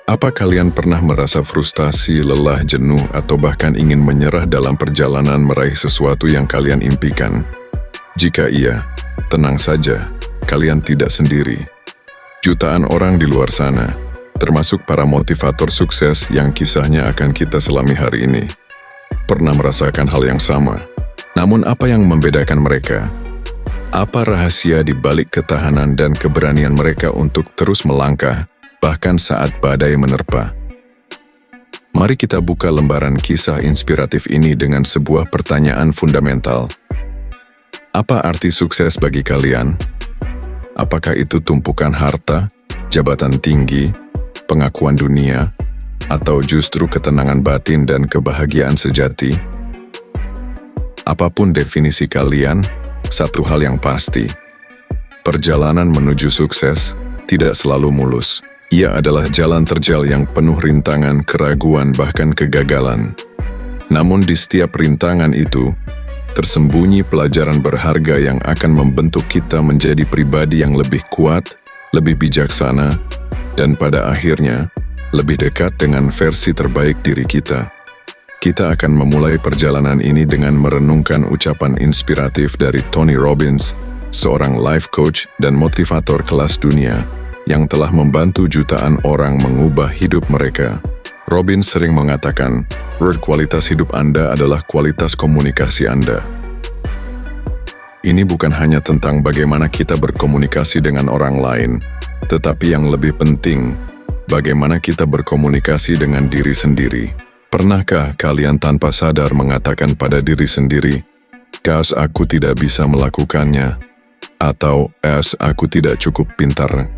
Apa kalian pernah merasa frustasi, lelah, jenuh, atau bahkan ingin menyerah dalam perjalanan meraih sesuatu yang kalian impikan? Jika iya, tenang saja, kalian tidak sendiri. Jutaan orang di luar sana, termasuk para motivator sukses yang kisahnya akan kita selami hari ini, pernah merasakan hal yang sama. Namun apa yang membedakan mereka? Apa rahasia di balik ketahanan dan keberanian mereka untuk terus melangkah, bahkan saat badai menerpa? Mari kita buka lembaran kisah inspiratif ini dengan sebuah pertanyaan fundamental. Apa arti sukses bagi kalian? Apakah itu tumpukan harta, jabatan tinggi, pengakuan dunia, atau justru ketenangan batin dan kebahagiaan sejati? Apapun definisi kalian, satu hal yang pasti, perjalanan menuju sukses tidak selalu mulus. Ia adalah jalan terjal yang penuh rintangan, keraguan, bahkan kegagalan. Namun di setiap rintangan itu, tersembunyi pelajaran berharga yang akan membentuk kita menjadi pribadi yang lebih kuat, lebih bijaksana, dan pada akhirnya, lebih dekat dengan versi terbaik diri kita. Kita akan memulai perjalanan ini dengan merenungkan ucapan inspiratif dari Tony Robbins, seorang life coach dan motivator kelas dunia, yang telah membantu jutaan orang mengubah hidup mereka. Robbins sering mengatakan, kualitas hidup Anda adalah kualitas komunikasi Anda. Ini bukan hanya tentang bagaimana kita berkomunikasi dengan orang lain, tetapi yang lebih penting, bagaimana kita berkomunikasi dengan diri sendiri. Pernahkah kalian tanpa sadar mengatakan pada diri sendiri, "Kas, aku tidak bisa melakukannya," atau aku tidak cukup pintar"?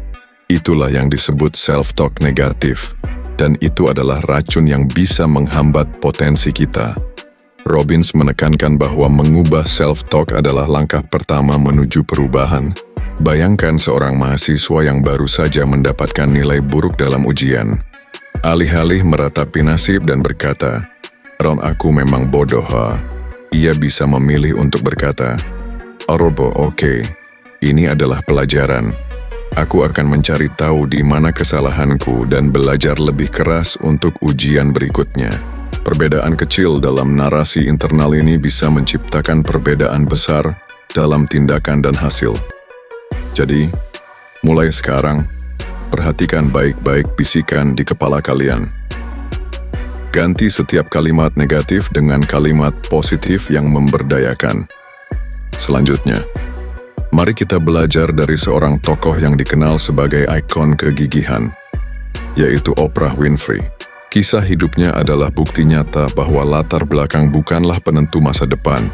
Itulah yang disebut self-talk negatif, dan itu adalah racun yang bisa menghambat potensi kita. Robbins menekankan bahwa mengubah self-talk adalah langkah pertama menuju perubahan. Bayangkan seorang mahasiswa yang baru saja mendapatkan nilai buruk dalam ujian. Alih-alih meratapi nasib dan berkata, "Ron, aku memang bodoh." Ia bisa memilih untuk berkata, "Robo, oke, ini adalah pelajaran. Aku akan mencari tahu di mana kesalahanku dan belajar lebih keras untuk ujian berikutnya." Perbedaan kecil dalam narasi internal ini bisa menciptakan perbedaan besar dalam tindakan dan hasil. Jadi, mulai sekarang, perhatikan baik-baik bisikan di kepala kalian. Ganti setiap kalimat negatif dengan kalimat positif yang memberdayakan. Selanjutnya, mari kita belajar dari seorang tokoh yang dikenal sebagai ikon kegigihan, yaitu Oprah Winfrey. Kisah hidupnya adalah bukti nyata bahwa latar belakang bukanlah penentu masa depan.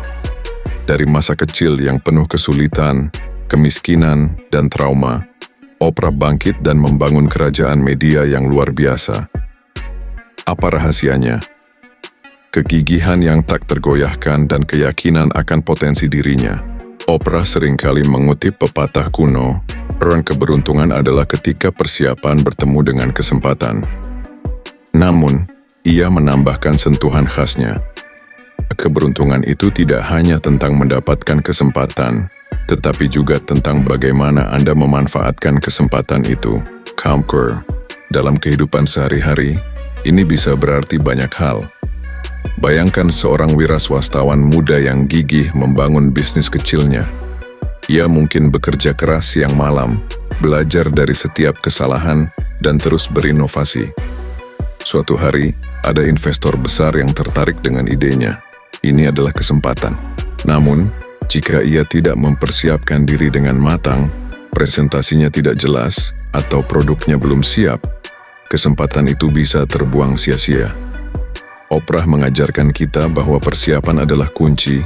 Dari masa kecil yang penuh kesulitan, kemiskinan, dan trauma, Oprah bangkit dan membangun kerajaan media yang luar biasa. Apa rahasianya? Kegigihan yang tak tergoyahkan dan keyakinan akan potensi dirinya. Oprah seringkali mengutip pepatah kuno, keberuntungan adalah ketika persiapan bertemu dengan kesempatan. Namun, ia menambahkan sentuhan khasnya. Keberuntungan itu tidak hanya tentang mendapatkan kesempatan, tetapi juga tentang bagaimana Anda memanfaatkan kesempatan itu. Conquer. Dalam kehidupan sehari-hari, ini bisa berarti banyak hal. Bayangkan seorang wiraswastawan muda yang gigih membangun bisnis kecilnya. Ia mungkin bekerja keras siang malam, belajar dari setiap kesalahan, dan terus berinovasi. Suatu hari, ada investor besar yang tertarik dengan idenya. Ini adalah kesempatan. Namun, jika ia tidak mempersiapkan diri dengan matang, presentasinya tidak jelas, atau produknya belum siap, kesempatan itu bisa terbuang sia-sia. Oprah mengajarkan kita bahwa persiapan adalah kunci,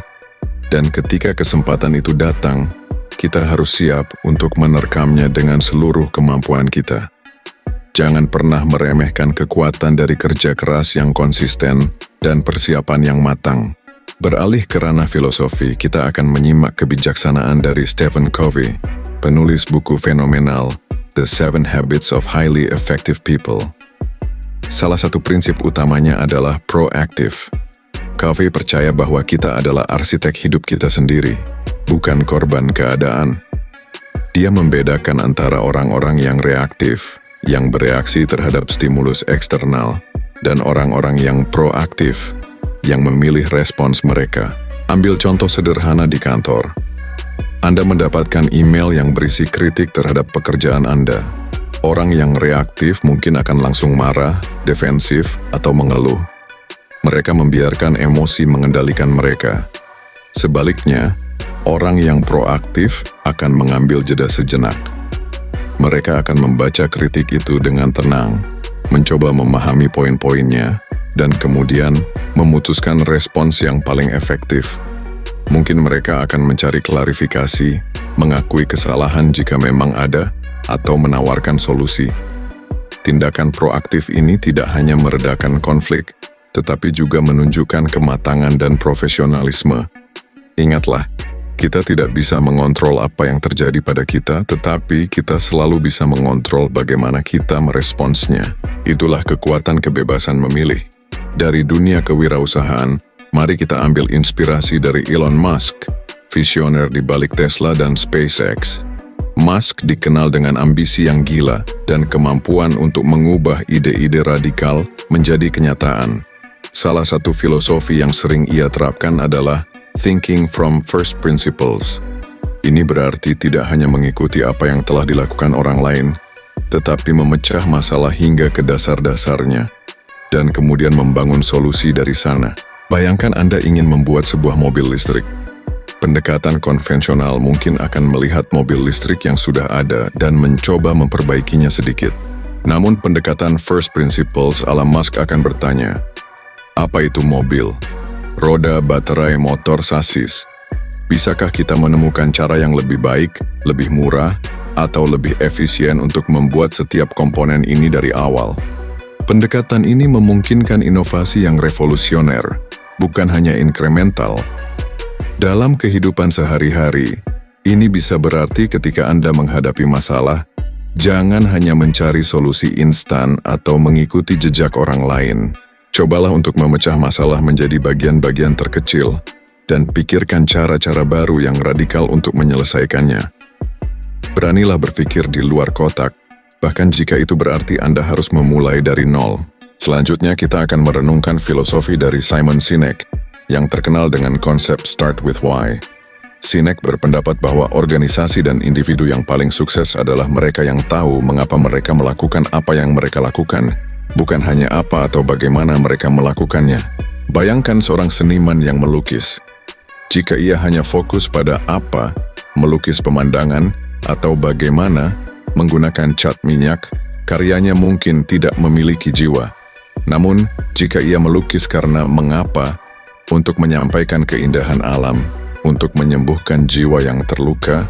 dan ketika kesempatan itu datang, kita harus siap untuk menerkamnya dengan seluruh kemampuan kita. Jangan pernah meremehkan kekuatan dari kerja keras yang konsisten dan persiapan yang matang. Beralih ke ranah filosofi, kita akan menyimak kebijaksanaan dari Stephen Covey, penulis buku fenomenal The 7 Habits of Highly Effective People. Salah satu prinsip utamanya adalah proaktif. Covey percaya bahwa kita adalah arsitek hidup kita sendiri, bukan korban keadaan. Dia membedakan antara orang-orang yang reaktif, yang bereaksi terhadap stimulus eksternal, dan orang-orang yang proaktif, yang memilih respons mereka. Ambil contoh sederhana di kantor. Anda mendapatkan email yang berisi kritik terhadap pekerjaan Anda. Orang yang reaktif mungkin akan langsung marah, defensif, atau mengeluh. Mereka membiarkan emosi mengendalikan mereka. Sebaliknya, orang yang proaktif akan mengambil jeda sejenak. Mereka akan membaca kritik itu dengan tenang, mencoba memahami poin-poinnya, dan kemudian memutuskan respons yang paling efektif. Mungkin mereka akan mencari klarifikasi, mengakui kesalahan jika memang ada, atau menawarkan solusi. Tindakan proaktif ini tidak hanya meredakan konflik, tetapi juga menunjukkan kematangan dan profesionalisme. Ingatlah, kita tidak bisa mengontrol apa yang terjadi pada kita, tetapi kita selalu bisa mengontrol bagaimana kita meresponsnya. Itulah kekuatan kebebasan memilih. Dari dunia kewirausahaan, mari kita ambil inspirasi dari Elon Musk, visioner di balik Tesla dan SpaceX. Musk dikenal dengan ambisi yang gila dan kemampuan untuk mengubah ide-ide radikal menjadi kenyataan. Salah satu filosofi yang sering ia terapkan adalah thinking from first principles. Ini berarti tidak hanya mengikuti apa yang telah dilakukan orang lain, tetapi memecah masalah hingga ke dasar-dasarnya, dan kemudian membangun solusi dari sana. Bayangkan Anda ingin membuat sebuah mobil listrik. Pendekatan konvensional mungkin akan melihat mobil listrik yang sudah ada dan mencoba memperbaikinya sedikit. Namun pendekatan first principles ala Musk akan bertanya, apa itu mobil? Roda, baterai, motor, sasis. Bisakah kita menemukan cara yang lebih baik, lebih murah, atau lebih efisien untuk membuat setiap komponen ini dari awal? Pendekatan ini memungkinkan inovasi yang revolusioner, bukan hanya inkremental. Dalam kehidupan sehari-hari, ini bisa berarti ketika Anda menghadapi masalah, jangan hanya mencari solusi instan atau mengikuti jejak orang lain. Cobalah untuk memecah masalah menjadi bagian-bagian terkecil dan pikirkan cara-cara baru yang radikal untuk menyelesaikannya. Beranilah berpikir di luar kotak, bahkan jika itu berarti Anda harus memulai dari nol. Selanjutnya kita akan merenungkan filosofi dari Simon Sinek yang terkenal dengan konsep Start with Why. Sinek berpendapat bahwa organisasi dan individu yang paling sukses adalah mereka yang tahu mengapa mereka melakukan apa yang mereka lakukan, bukan hanya apa atau bagaimana mereka melakukannya. Bayangkan seorang seniman yang melukis. Jika ia hanya fokus pada apa, melukis pemandangan, atau bagaimana, menggunakan cat minyak, karyanya mungkin tidak memiliki jiwa. Namun, jika ia melukis karena mengapa, untuk menyampaikan keindahan alam, untuk menyembuhkan jiwa yang terluka,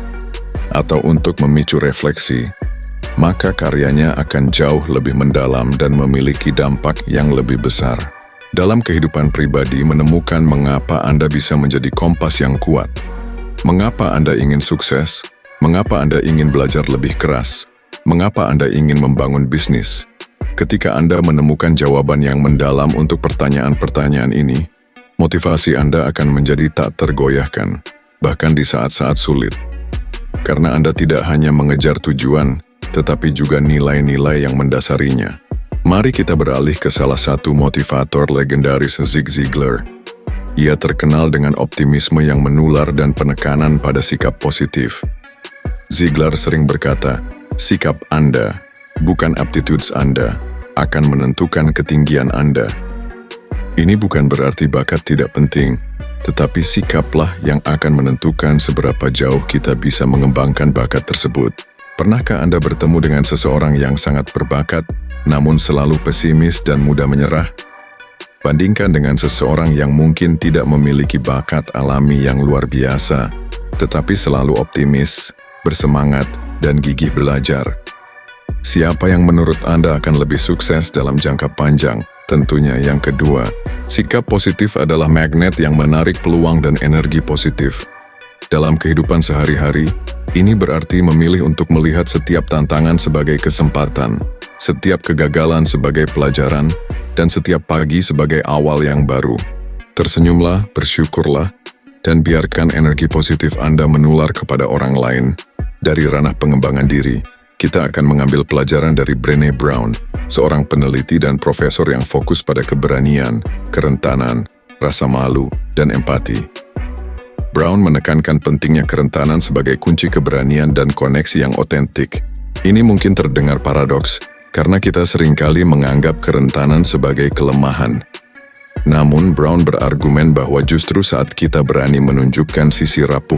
atau untuk memicu refleksi, maka karyanya akan jauh lebih mendalam dan memiliki dampak yang lebih besar. Dalam kehidupan pribadi, menemukan mengapa Anda bisa menjadi kompas yang kuat. Mengapa Anda ingin sukses? Mengapa Anda ingin belajar lebih keras? Mengapa Anda ingin membangun bisnis? Ketika Anda menemukan jawaban yang mendalam untuk pertanyaan-pertanyaan ini, motivasi Anda akan menjadi tak tergoyahkan, bahkan di saat-saat sulit. Karena Anda tidak hanya mengejar tujuan, tetapi juga nilai-nilai yang mendasarinya. Mari kita beralih ke salah satu motivator legendaris, Zig Ziglar. Ia terkenal dengan optimisme yang menular dan penekanan pada sikap positif. Ziglar sering berkata, sikap Anda, bukan aptitudes Anda, akan menentukan ketinggian Anda. Ini bukan berarti bakat tidak penting, tetapi sikaplah yang akan menentukan seberapa jauh kita bisa mengembangkan bakat tersebut. Pernahkah Anda bertemu dengan seseorang yang sangat berbakat, namun selalu pesimis dan mudah menyerah? Bandingkan dengan seseorang yang mungkin tidak memiliki bakat alami yang luar biasa, tetapi selalu optimis, bersemangat, dan gigih belajar. Siapa yang menurut Anda akan lebih sukses dalam jangka panjang? Tentunya yang kedua. Sikap positif adalah magnet yang menarik peluang dan energi positif. Dalam kehidupan sehari-hari, ini berarti memilih untuk melihat setiap tantangan sebagai kesempatan, setiap kegagalan sebagai pelajaran, dan setiap pagi sebagai awal yang baru. Tersenyumlah, bersyukurlah, dan biarkan energi positif Anda menular kepada orang lain. Dari ranah pengembangan diri, Kita akan mengambil pelajaran dari Brené Brown, seorang peneliti dan profesor yang fokus pada keberanian, kerentanan, rasa malu, dan empati. Brown menekankan pentingnya kerentanan sebagai kunci keberanian dan koneksi yang otentik. Ini mungkin terdengar paradoks, karena kita seringkali menganggap kerentanan sebagai kelemahan. Namun, Brown berargumen bahwa justru saat kita berani menunjukkan sisi rapuh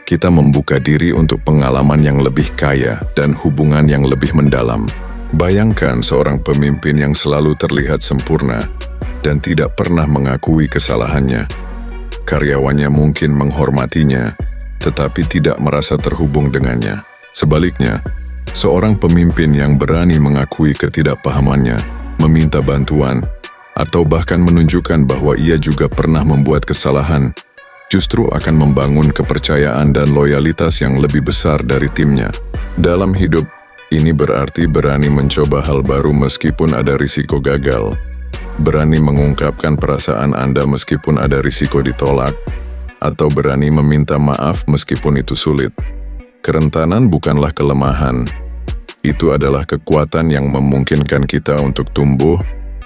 kita membuka diri untuk pengalaman yang lebih kaya dan hubungan yang lebih mendalam. Bayangkan seorang pemimpin yang selalu terlihat sempurna dan tidak pernah mengakui kesalahannya. Karyawannya mungkin menghormatinya, tetapi tidak merasa terhubung dengannya. Sebaliknya, seorang pemimpin yang berani mengakui ketidakpahamannya, meminta bantuan, atau bahkan menunjukkan bahwa ia juga pernah membuat kesalahan, justru akan membangun kepercayaan dan loyalitas yang lebih besar dari timnya. Dalam hidup, ini berarti berani mencoba hal baru meskipun ada risiko gagal. Berani mengungkapkan perasaan Anda meskipun ada risiko ditolak, atau berani meminta maaf meskipun itu sulit. Kerentanan bukanlah kelemahan. Itu adalah kekuatan yang memungkinkan kita untuk tumbuh,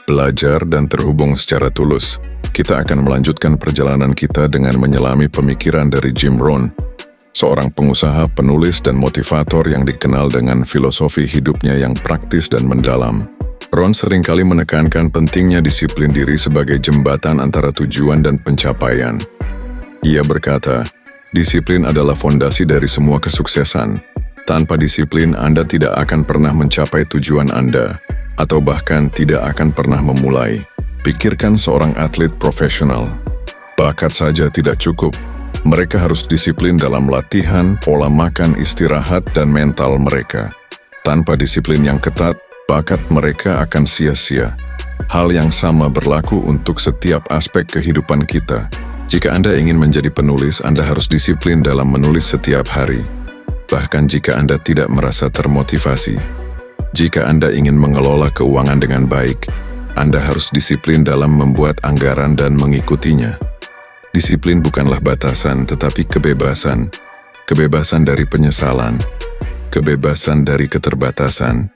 belajar, dan terhubung secara tulus. Kita akan melanjutkan perjalanan kita dengan menyelami pemikiran dari Jim Rohn, seorang pengusaha, penulis, dan motivator yang dikenal dengan filosofi hidupnya yang praktis dan mendalam. Rohn seringkali menekankan pentingnya disiplin diri sebagai jembatan antara tujuan dan pencapaian. Ia berkata, disiplin adalah fondasi dari semua kesuksesan. Tanpa disiplin, Anda tidak akan pernah mencapai tujuan Anda, atau bahkan tidak akan pernah memulai. Pikirkan seorang atlet profesional. Bakat saja tidak cukup. Mereka harus disiplin dalam latihan, pola makan, istirahat, dan mental mereka. Tanpa disiplin yang ketat, bakat mereka akan sia-sia. Hal yang sama berlaku untuk setiap aspek kehidupan kita. Jika Anda ingin menjadi penulis, Anda harus disiplin dalam menulis setiap hari. Bahkan jika Anda tidak merasa termotivasi. Jika Anda ingin mengelola keuangan dengan baik, Anda harus disiplin dalam membuat anggaran dan mengikutinya. Disiplin bukanlah batasan, tetapi kebebasan. Kebebasan dari penyesalan, kebebasan dari keterbatasan,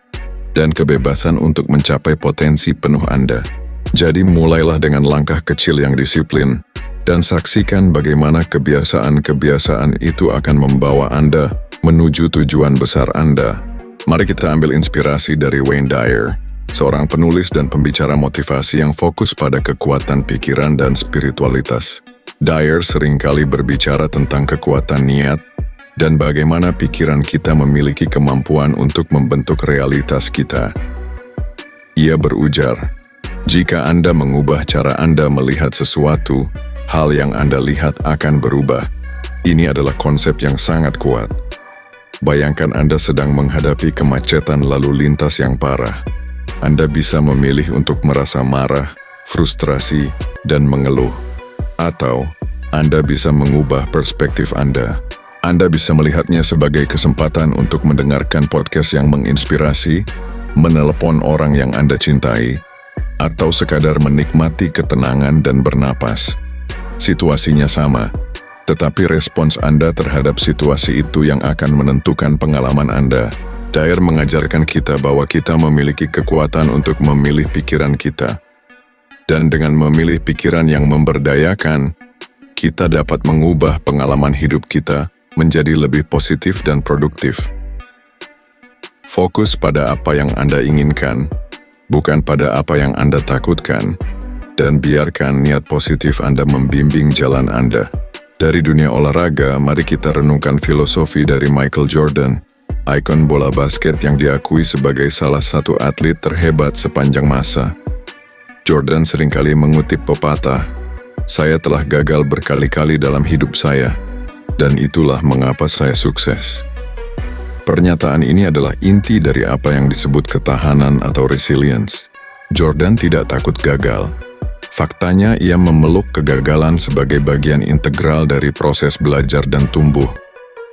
dan kebebasan untuk mencapai potensi penuh Anda. Jadi mulailah dengan langkah kecil yang disiplin, dan saksikan bagaimana kebiasaan-kebiasaan itu akan membawa Anda menuju tujuan besar Anda. Mari kita ambil inspirasi dari Wayne Dyer, seorang penulis dan pembicara motivasi yang fokus pada kekuatan pikiran dan spiritualitas. Dyer seringkali berbicara tentang kekuatan niat dan bagaimana pikiran kita memiliki kemampuan untuk membentuk realitas kita. Ia berujar, jika Anda mengubah cara Anda melihat sesuatu, hal yang Anda lihat akan berubah. Ini adalah konsep yang sangat kuat. Bayangkan Anda sedang menghadapi kemacetan lalu lintas yang parah. Anda bisa memilih untuk merasa marah, frustrasi, dan mengeluh. Atau, Anda bisa mengubah perspektif Anda. Anda bisa melihatnya sebagai kesempatan untuk mendengarkan podcast yang menginspirasi, menelepon orang yang Anda cintai, atau sekadar menikmati ketenangan dan bernapas. Situasinya sama, tetapi respons Anda terhadap situasi itu yang akan menentukan pengalaman Anda. Dyer mengajarkan kita bahwa kita memiliki kekuatan untuk memilih pikiran kita. Dan dengan memilih pikiran yang memberdayakan, kita dapat mengubah pengalaman hidup kita menjadi lebih positif dan produktif. Fokus pada apa yang Anda inginkan, bukan pada apa yang Anda takutkan, dan biarkan niat positif Anda membimbing jalan Anda. Dari dunia olahraga, mari kita renungkan filosofi dari Michael Jordan, ikon bola basket yang diakui sebagai salah satu atlet terhebat sepanjang masa. Jordan seringkali mengutip pepatah, "Saya telah gagal berkali-kali dalam hidup saya, dan itulah mengapa saya sukses." Pernyataan ini adalah inti dari apa yang disebut ketahanan atau resilience. Jordan tidak takut gagal. Faktanya, ia memeluk kegagalan sebagai bagian integral dari proses belajar dan tumbuh.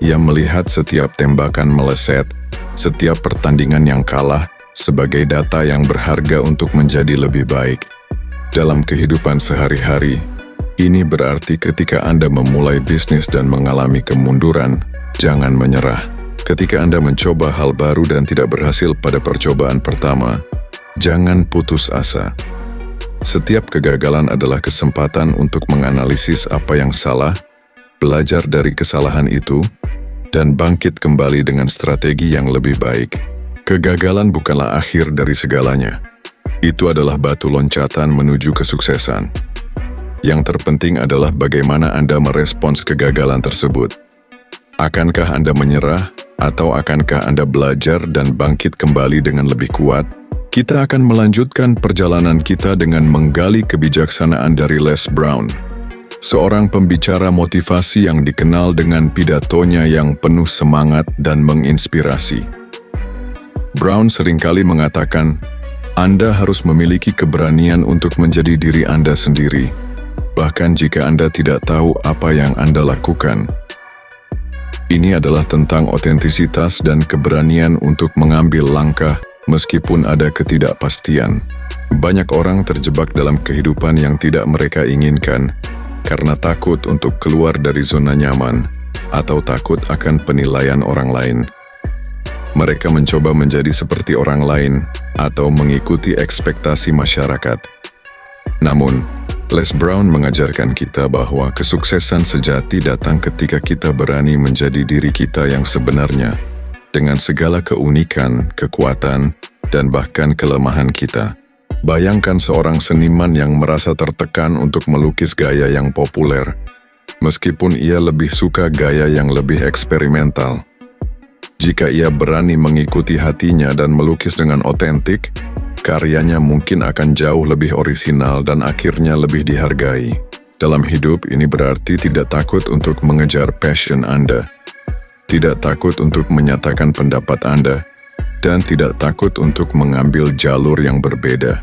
Ia melihat setiap tembakan meleset, setiap pertandingan yang kalah, sebagai data yang berharga untuk menjadi lebih baik. Dalam kehidupan sehari-hari, ini berarti ketika Anda memulai bisnis dan mengalami kemunduran, jangan menyerah. Ketika Anda mencoba hal baru dan tidak berhasil pada percobaan pertama, jangan putus asa. Setiap kegagalan adalah kesempatan untuk menganalisis apa yang salah, belajar dari kesalahan itu, dan bangkit kembali dengan strategi yang lebih baik. Kegagalan bukanlah akhir dari segalanya. Itu adalah batu loncatan menuju kesuksesan. Yang terpenting adalah bagaimana Anda merespons kegagalan tersebut. Akankah Anda menyerah, atau akankah Anda belajar dan bangkit kembali dengan lebih kuat? Kita akan melanjutkan perjalanan kita dengan menggali kebijaksanaan dari Les Brown, seorang pembicara motivasi yang dikenal dengan pidatonya yang penuh semangat dan menginspirasi. Brown seringkali mengatakan, Anda harus memiliki keberanian untuk menjadi diri Anda sendiri, bahkan jika Anda tidak tahu apa yang Anda lakukan. Ini adalah tentang otentisitas dan keberanian untuk mengambil langkah meskipun ada ketidakpastian. Banyak orang terjebak dalam kehidupan yang tidak mereka inginkan karena takut untuk keluar dari zona nyaman atau takut akan penilaian orang lain. Mereka mencoba menjadi seperti orang lain atau mengikuti ekspektasi masyarakat. Namun, Les Brown mengajarkan kita bahwa kesuksesan sejati datang ketika kita berani menjadi diri kita yang sebenarnya, dengan segala keunikan, kekuatan, dan bahkan kelemahan kita. Bayangkan seorang seniman yang merasa tertekan untuk melukis gaya yang populer, meskipun ia lebih suka gaya yang lebih eksperimental. Jika ia berani mengikuti hatinya dan melukis dengan otentik, karyanya mungkin akan jauh lebih orisinal dan akhirnya lebih dihargai. Dalam hidup ini berarti tidak takut untuk mengejar passion Anda, tidak takut untuk menyatakan pendapat Anda, dan tidak takut untuk mengambil jalur yang berbeda.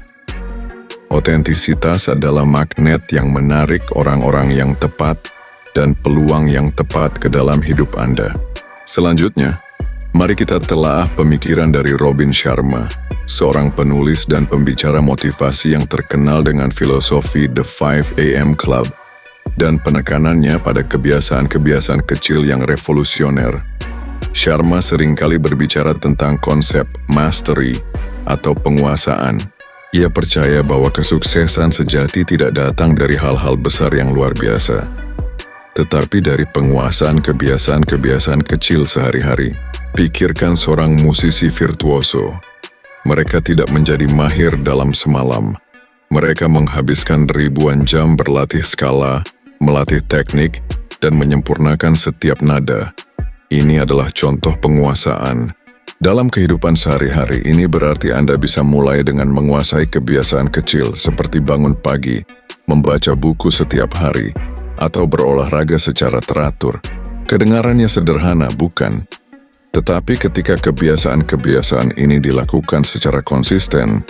Otentisitas adalah magnet yang menarik orang-orang yang tepat dan peluang yang tepat ke dalam hidup Anda. Selanjutnya, mari kita telaah pemikiran dari Robin Sharma, seorang penulis dan pembicara motivasi yang terkenal dengan filosofi The 5 AM Club dan penekanannya pada kebiasaan-kebiasaan kecil yang revolusioner. Sharma seringkali berbicara tentang konsep mastery atau penguasaan. Ia percaya bahwa kesuksesan sejati tidak datang dari hal-hal besar yang luar biasa, tetapi dari penguasaan kebiasaan-kebiasaan kecil sehari-hari. Pikirkan seorang musisi virtuoso. Mereka tidak menjadi mahir dalam semalam. Mereka menghabiskan ribuan jam berlatih skala, melatih teknik, dan menyempurnakan setiap nada. Ini adalah contoh penguasaan. Dalam kehidupan sehari-hari ini berarti Anda bisa mulai dengan menguasai kebiasaan kecil seperti bangun pagi, membaca buku setiap hari, atau berolahraga secara teratur. Kedengarannya sederhana, bukan? Tetapi ketika kebiasaan-kebiasaan ini dilakukan secara konsisten,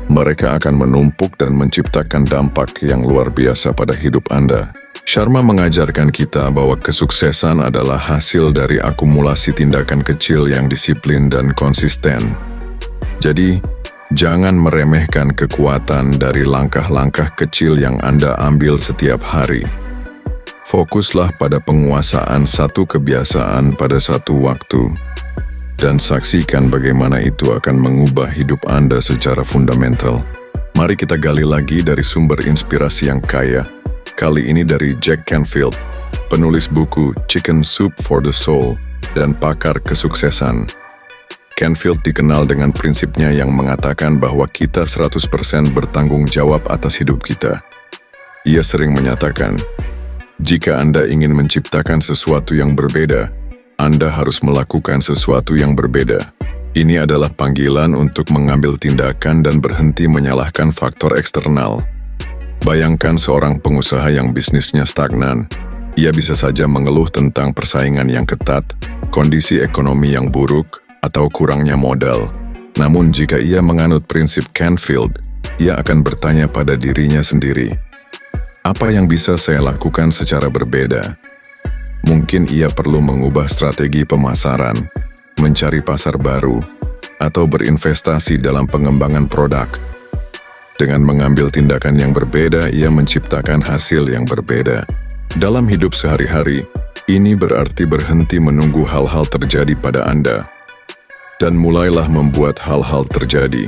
mereka akan menumpuk dan menciptakan dampak yang luar biasa pada hidup Anda. Sharma mengajarkan kita bahwa kesuksesan adalah hasil dari akumulasi tindakan kecil yang disiplin dan konsisten. Jadi, jangan meremehkan kekuatan dari langkah-langkah kecil yang Anda ambil setiap hari. Fokuslah pada penguasaan satu kebiasaan pada satu waktu, dan saksikan bagaimana itu akan mengubah hidup Anda secara fundamental. Mari kita gali lagi dari sumber inspirasi yang kaya. Kali ini dari Jack Canfield, penulis buku Chicken Soup for the Soul dan pakar kesuksesan. Canfield dikenal dengan prinsipnya yang mengatakan bahwa kita 100% bertanggung jawab atas hidup kita. Ia sering menyatakan, jika Anda ingin menciptakan sesuatu yang berbeda, Anda harus melakukan sesuatu yang berbeda. Ini adalah panggilan untuk mengambil tindakan dan berhenti menyalahkan faktor eksternal. Bayangkan seorang pengusaha yang bisnisnya stagnan. Ia bisa saja mengeluh tentang persaingan yang ketat, kondisi ekonomi yang buruk, atau kurangnya modal. Namun jika ia menganut prinsip Canfield, ia akan bertanya pada dirinya sendiri, apa yang bisa saya lakukan secara berbeda? Mungkin ia perlu mengubah strategi pemasaran, mencari pasar baru, atau berinvestasi dalam pengembangan produk. Dengan mengambil tindakan yang berbeda, ia menciptakan hasil yang berbeda. Dalam hidup sehari-hari, Ini berarti berhenti menunggu hal-hal terjadi pada Anda, dan mulailah membuat hal-hal terjadi.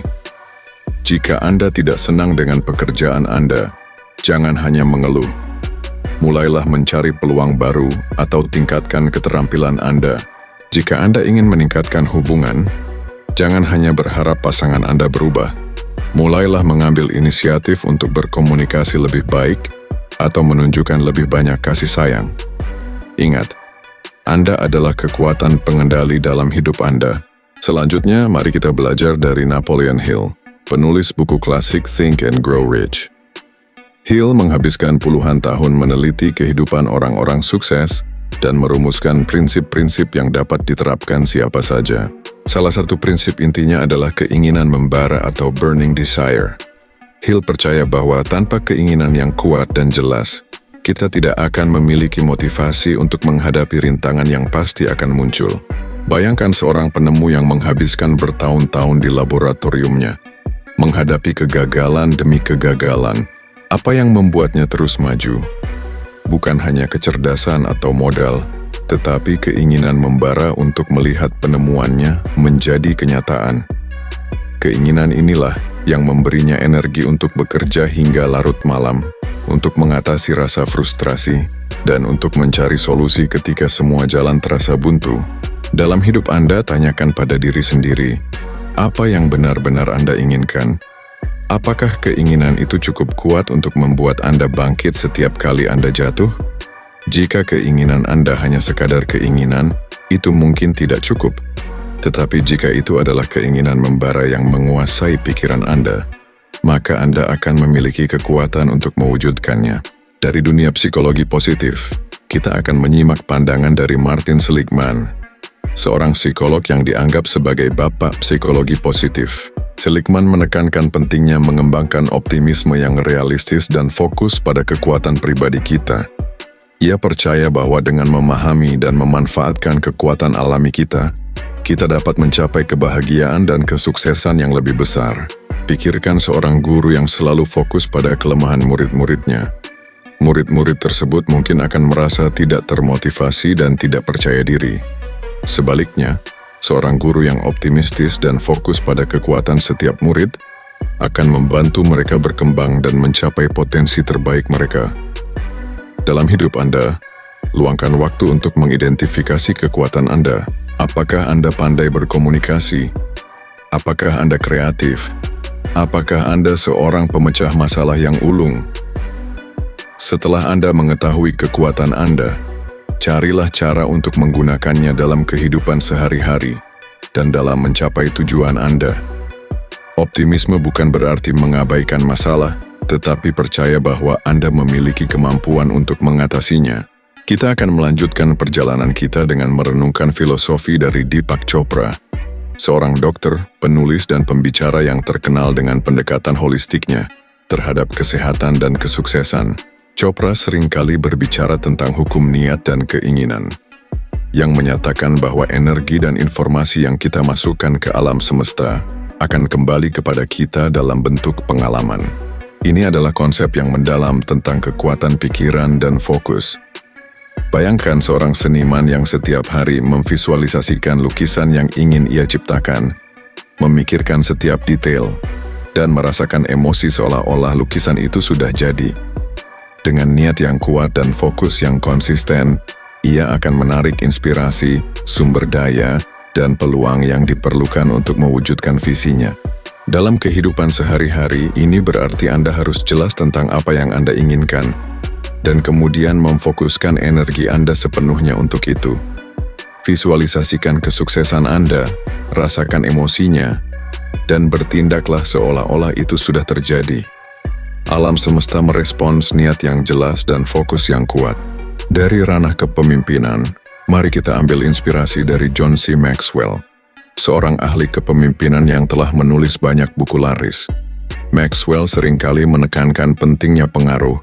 Jika Anda tidak senang dengan pekerjaan Anda, jangan hanya mengeluh. Mulailah mencari peluang baru atau tingkatkan keterampilan Anda. Jika Anda ingin meningkatkan hubungan, jangan hanya berharap pasangan Anda berubah. Mulailah mengambil inisiatif untuk berkomunikasi lebih baik atau menunjukkan lebih banyak kasih sayang. Ingat, Anda adalah kekuatan pengendali dalam hidup Anda. Selanjutnya, mari kita belajar dari Napoleon Hill, penulis buku klasik Think and Grow Rich. Hill menghabiskan puluhan tahun meneliti kehidupan orang-orang sukses dan merumuskan prinsip-prinsip yang dapat diterapkan siapa saja. Salah satu prinsip intinya adalah keinginan membara atau burning desire. Hill percaya bahwa tanpa keinginan yang kuat dan jelas, kita tidak akan memiliki motivasi untuk menghadapi rintangan yang pasti akan muncul. Bayangkan seorang penemu yang menghabiskan bertahun-tahun di laboratoriumnya, menghadapi kegagalan demi kegagalan. Apa yang membuatnya terus maju? Bukan hanya kecerdasan atau modal, tetapi keinginan membara untuk melihat penemuannya menjadi kenyataan. Keinginan inilah yang memberinya energi untuk bekerja hingga larut malam, untuk mengatasi rasa frustrasi, dan untuk mencari solusi ketika semua jalan terasa buntu. Dalam hidup Anda, tanyakan pada diri sendiri, apa yang benar-benar Anda inginkan? Apakah keinginan itu cukup kuat untuk membuat Anda bangkit setiap kali Anda jatuh? Jika keinginan Anda hanya sekadar keinginan, itu mungkin tidak cukup. Tetapi jika itu adalah keinginan membara yang menguasai pikiran Anda, maka Anda akan memiliki kekuatan untuk mewujudkannya. Dari dunia psikologi positif, kita akan menyimak pandangan dari Martin Seligman, seorang psikolog yang dianggap sebagai bapak psikologi positif. Seligman menekankan pentingnya mengembangkan optimisme yang realistis dan fokus pada kekuatan pribadi kita. Ia percaya bahwa dengan memahami dan memanfaatkan kekuatan alami kita dapat mencapai kebahagiaan dan kesuksesan yang lebih besar. Pikirkan seorang guru yang selalu fokus pada kelemahan murid-muridnya. Murid-murid tersebut mungkin akan merasa tidak termotivasi dan tidak percaya diri. Sebaliknya, seorang guru yang optimistis dan fokus pada kekuatan setiap murid akan membantu mereka berkembang dan mencapai potensi terbaik mereka. Dalam hidup Anda, luangkan waktu untuk mengidentifikasi kekuatan Anda. Apakah Anda pandai berkomunikasi? Apakah Anda kreatif? Apakah Anda seorang pemecah masalah yang ulung? Setelah Anda mengetahui kekuatan Anda, carilah cara untuk menggunakannya dalam kehidupan sehari-hari dan dalam mencapai tujuan Anda. Optimisme bukan berarti mengabaikan masalah, tetapi percaya bahwa Anda memiliki kemampuan untuk mengatasinya. Kita akan melanjutkan perjalanan kita dengan merenungkan filosofi dari Deepak Chopra, seorang dokter, penulis, dan pembicara yang terkenal dengan pendekatan holistiknya terhadap kesehatan dan kesuksesan. Chopra seringkali berbicara tentang hukum niat dan keinginan, yang menyatakan bahwa energi dan informasi yang kita masukkan ke alam semesta akan kembali kepada kita dalam bentuk pengalaman. Ini adalah konsep yang mendalam tentang kekuatan pikiran dan fokus. Bayangkan seorang seniman yang setiap hari memvisualisasikan lukisan yang ingin ia ciptakan, memikirkan setiap detail, dan merasakan emosi seolah-olah lukisan itu sudah jadi. Dengan niat yang kuat dan fokus yang konsisten, ia akan menarik inspirasi, sumber daya, dan peluang yang diperlukan untuk mewujudkan visinya. Dalam kehidupan sehari-hari, ini berarti Anda harus jelas tentang apa yang Anda inginkan, dan kemudian memfokuskan energi Anda sepenuhnya untuk itu. Visualisasikan kesuksesan Anda, rasakan emosinya, dan bertindaklah seolah-olah itu sudah terjadi. Alam semesta merespons niat yang jelas dan fokus yang kuat. Dari ranah kepemimpinan, mari kita ambil inspirasi dari John C. Maxwell, seorang ahli kepemimpinan yang telah menulis banyak buku laris. Maxwell seringkali menekankan pentingnya pengaruh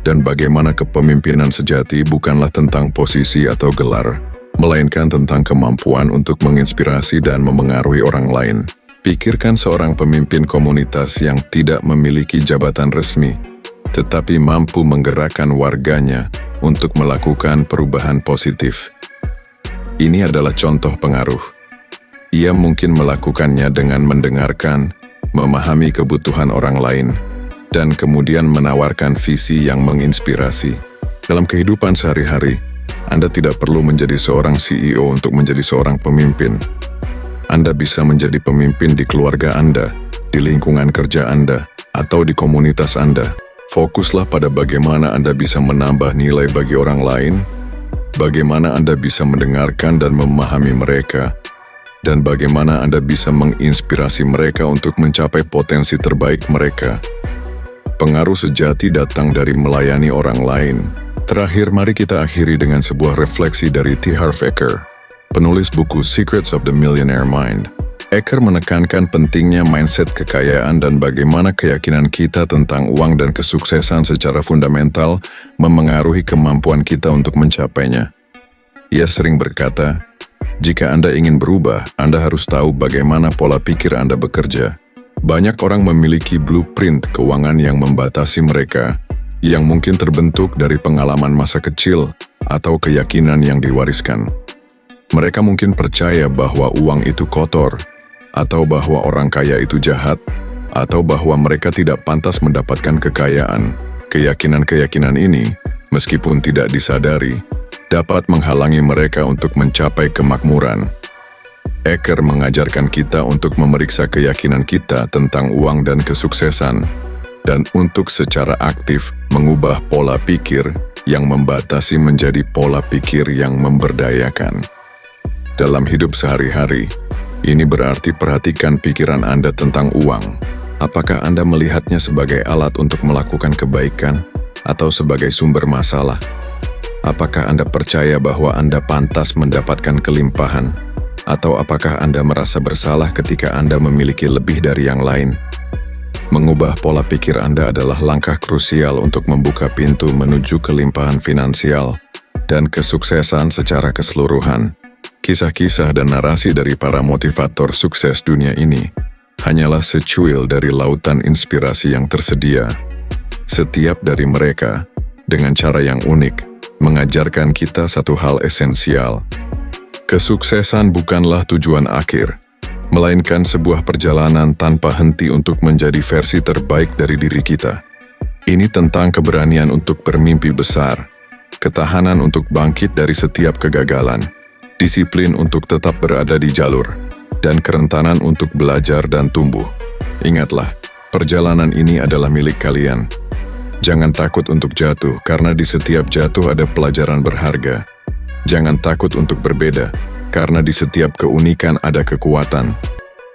dan bagaimana kepemimpinan sejati bukanlah tentang posisi atau gelar, melainkan tentang kemampuan untuk menginspirasi dan memengaruhi orang lain. Pikirkan seorang pemimpin komunitas yang tidak memiliki jabatan resmi, tetapi mampu menggerakkan warganya untuk melakukan perubahan positif. Ini adalah contoh pengaruh. Ia mungkin melakukannya dengan mendengarkan, memahami kebutuhan orang lain, dan kemudian menawarkan visi yang menginspirasi. Dalam kehidupan sehari-hari, Anda tidak perlu menjadi seorang CEO untuk menjadi seorang pemimpin. Anda bisa menjadi pemimpin di keluarga Anda, di lingkungan kerja Anda, atau di komunitas Anda. Fokuslah pada bagaimana Anda bisa menambah nilai bagi orang lain, bagaimana Anda bisa mendengarkan dan memahami mereka, dan bagaimana Anda bisa menginspirasi mereka untuk mencapai potensi terbaik mereka. Pengaruh sejati datang dari melayani orang lain. Terakhir, mari kita akhiri dengan sebuah refleksi dari T. Harv Eker, penulis buku Secrets of the Millionaire Mind. Eker menekankan pentingnya mindset kekayaan dan bagaimana keyakinan kita tentang uang dan kesuksesan secara fundamental memengaruhi kemampuan kita untuk mencapainya. Ia sering berkata, jika Anda ingin berubah, Anda harus tahu bagaimana pola pikir Anda bekerja. Banyak orang memiliki blueprint keuangan yang membatasi mereka, yang mungkin terbentuk dari pengalaman masa kecil atau keyakinan yang diwariskan. Mereka mungkin percaya bahwa uang itu kotor, atau bahwa orang kaya itu jahat, atau bahwa mereka tidak pantas mendapatkan kekayaan. Keyakinan-keyakinan ini, meskipun tidak disadari, dapat menghalangi mereka untuk mencapai kemakmuran. Eker mengajarkan kita untuk memeriksa keyakinan kita tentang uang dan kesuksesan, dan untuk secara aktif mengubah pola pikir yang membatasi menjadi pola pikir yang memberdayakan. Dalam hidup sehari-hari, ini berarti perhatikan pikiran Anda tentang uang. Apakah Anda melihatnya sebagai alat untuk melakukan kebaikan atau sebagai sumber masalah? Apakah Anda percaya bahwa Anda pantas mendapatkan kelimpahan? Atau apakah Anda merasa bersalah ketika Anda memiliki lebih dari yang lain? Mengubah pola pikir Anda adalah langkah krusial untuk membuka pintu menuju kelimpahan finansial dan kesuksesan secara keseluruhan. Kisah-kisah dan narasi dari para motivator sukses dunia ini hanyalah secuil dari lautan inspirasi yang tersedia. Setiap dari mereka, dengan cara yang unik, mengajarkan kita satu hal esensial. Kesuksesan bukanlah tujuan akhir, melainkan sebuah perjalanan tanpa henti untuk menjadi versi terbaik dari diri kita. Ini tentang keberanian untuk bermimpi besar, ketahanan untuk bangkit dari setiap kegagalan, disiplin untuk tetap berada di jalur, dan kerentanan untuk belajar dan tumbuh. Ingatlah, perjalanan ini adalah milik kalian. Jangan takut untuk jatuh, karena di setiap jatuh ada pelajaran berharga. Jangan takut untuk berbeda, karena di setiap keunikan ada kekuatan.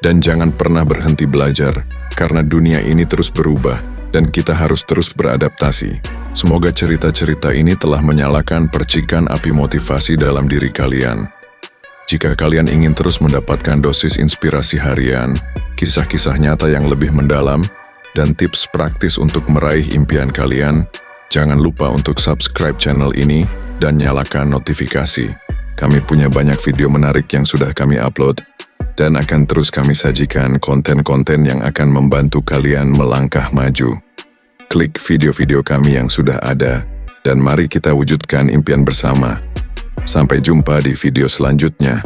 Dan jangan pernah berhenti belajar, karena dunia ini terus berubah, dan kita harus terus beradaptasi. Semoga cerita-cerita ini telah menyalakan percikan api motivasi dalam diri kalian. Jika kalian ingin terus mendapatkan dosis inspirasi harian, kisah-kisah nyata yang lebih mendalam, dan tips praktis untuk meraih impian kalian, jangan lupa untuk subscribe channel ini dan nyalakan notifikasi. Kami punya banyak video menarik yang sudah kami upload, dan akan terus kami sajikan konten-konten yang akan membantu kalian melangkah maju. Klik video-video kami yang sudah ada, dan mari kita wujudkan impian bersama. Sampai jumpa di video selanjutnya.